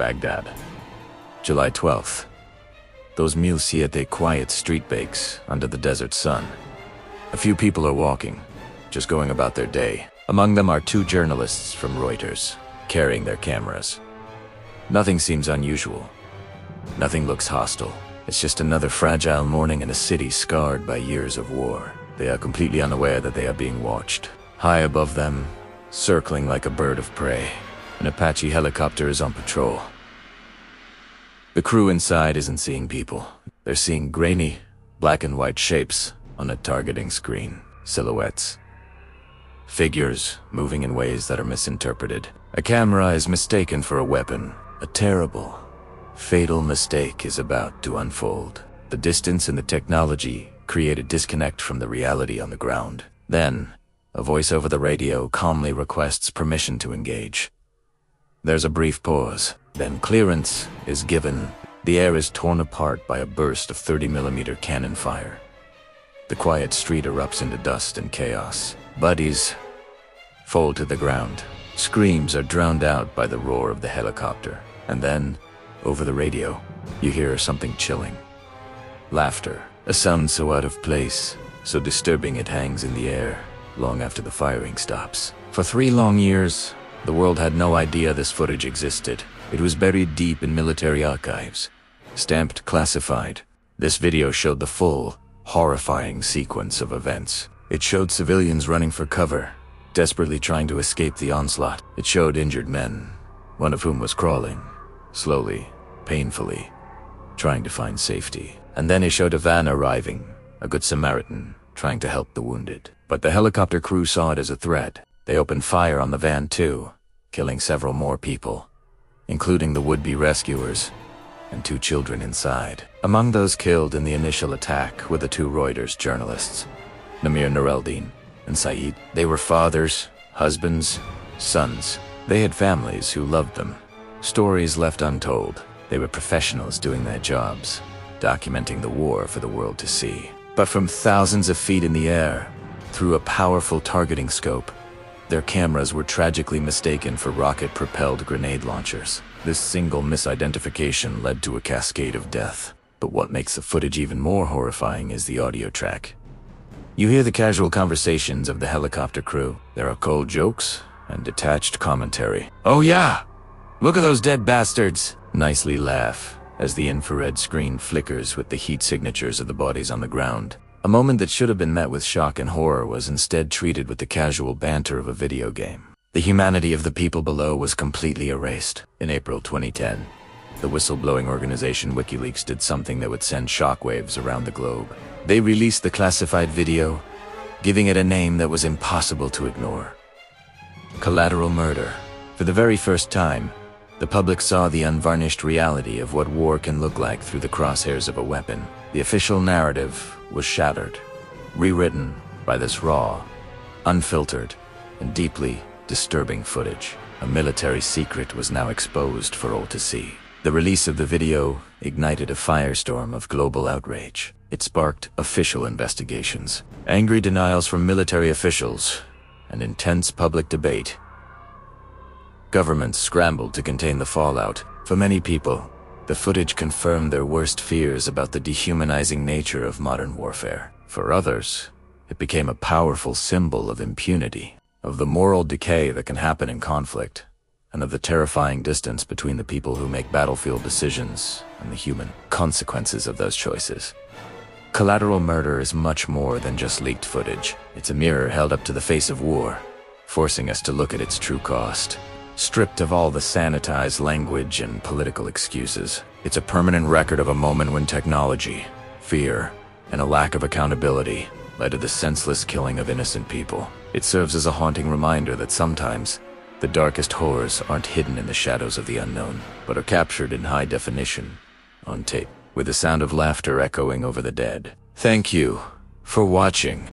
Baghdad. July 12th. Those 1700 quiet street bakes under the desert sun. A few people are walking, just going about their day. Among them are two journalists from Reuters, carrying their cameras. Nothing seems unusual. Nothing looks hostile. It's just another fragile morning in a city scarred by years of war. They are completely unaware that they are being watched. High above them, circling like a bird of prey, an Apache helicopter is on patrol. The crew inside isn't seeing people. They're seeing grainy, black and white shapes on a targeting screen. Silhouettes. Figures moving in ways that are misinterpreted. A camera is mistaken for a weapon. A terrible, fatal mistake is about to unfold. The distance and the technology create a disconnect from the reality on the ground. Then, a voice over the radio calmly requests permission to engage. There's a brief pause. Then clearance is given. The air is torn apart by a burst of 30mm cannon fire. The quiet street erupts into dust and chaos. Bodies fall to the ground. Screams are drowned out by the roar of the helicopter. And then, over the radio, you hear something chilling. Laughter. A sound so out of place, so disturbing it hangs in the air, long after the firing stops. For 3 long years, the world had no idea this footage existed. It was buried deep in military archives, stamped classified. This video showed the full, horrifying sequence of events. It showed civilians running for cover, desperately trying to escape the onslaught. It showed injured men, one of whom was crawling, slowly, painfully, trying to find safety. And then it showed a van arriving, a good Samaritan, trying to help the wounded. But the helicopter crew saw it as a threat. They opened fire on the van too, killing several more people, including the would-be rescuers and 2 children inside. Among those killed in the initial attack were the 2 Reuters journalists, Namir Nureldin and Saeed. They were fathers, husbands, sons. They had families who loved them. Stories left untold. They were professionals doing their jobs, documenting the war for the world to see. But from thousands of feet in the air, through a powerful targeting scope, their cameras were tragically mistaken for rocket-propelled grenade launchers. This single misidentification led to a cascade of death. But what makes the footage even more horrifying is the audio track. You hear the casual conversations of the helicopter crew. There are cold jokes and detached commentary. "Oh yeah! Look at those dead bastards!" Nicely laugh as the infrared screen flickers with the heat signatures of the bodies on the ground. A moment that should have been met with shock and horror was instead treated with the casual banter of a video game. The humanity of the people below was completely erased. In April 2010, the whistleblowing organization WikiLeaks did something that would send shockwaves around the globe. They released the classified video, giving it a name that was impossible to ignore. Collateral Murder. For the very first time, the public saw the unvarnished reality of what war can look like through the crosshairs of a weapon. The official narrative was shattered, rewritten by this raw, unfiltered, and deeply disturbing footage. A military secret was now exposed for all to see. The release of the video ignited a firestorm of global outrage. It sparked official investigations, angry denials from military officials, and intense public debate. Governments scrambled to contain the fallout. For many people, the footage confirmed their worst fears about the dehumanizing nature of modern warfare. For others, it became a powerful symbol of impunity, of the moral decay that can happen in conflict, and of the terrifying distance between the people who make battlefield decisions and the human consequences of those choices. Collateral Murder is much more than just leaked footage. It's a mirror held up to the face of war, forcing us to look at its true cost. Stripped of all the sanitized language and political excuses, it's a permanent record of a moment when technology, fear, and a lack of accountability led to the senseless killing of innocent people. It serves as a haunting reminder that sometimes the darkest horrors aren't hidden in the shadows of the unknown, but are captured in high definition on tape, with the sound of laughter echoing over the dead. Thank you for watching.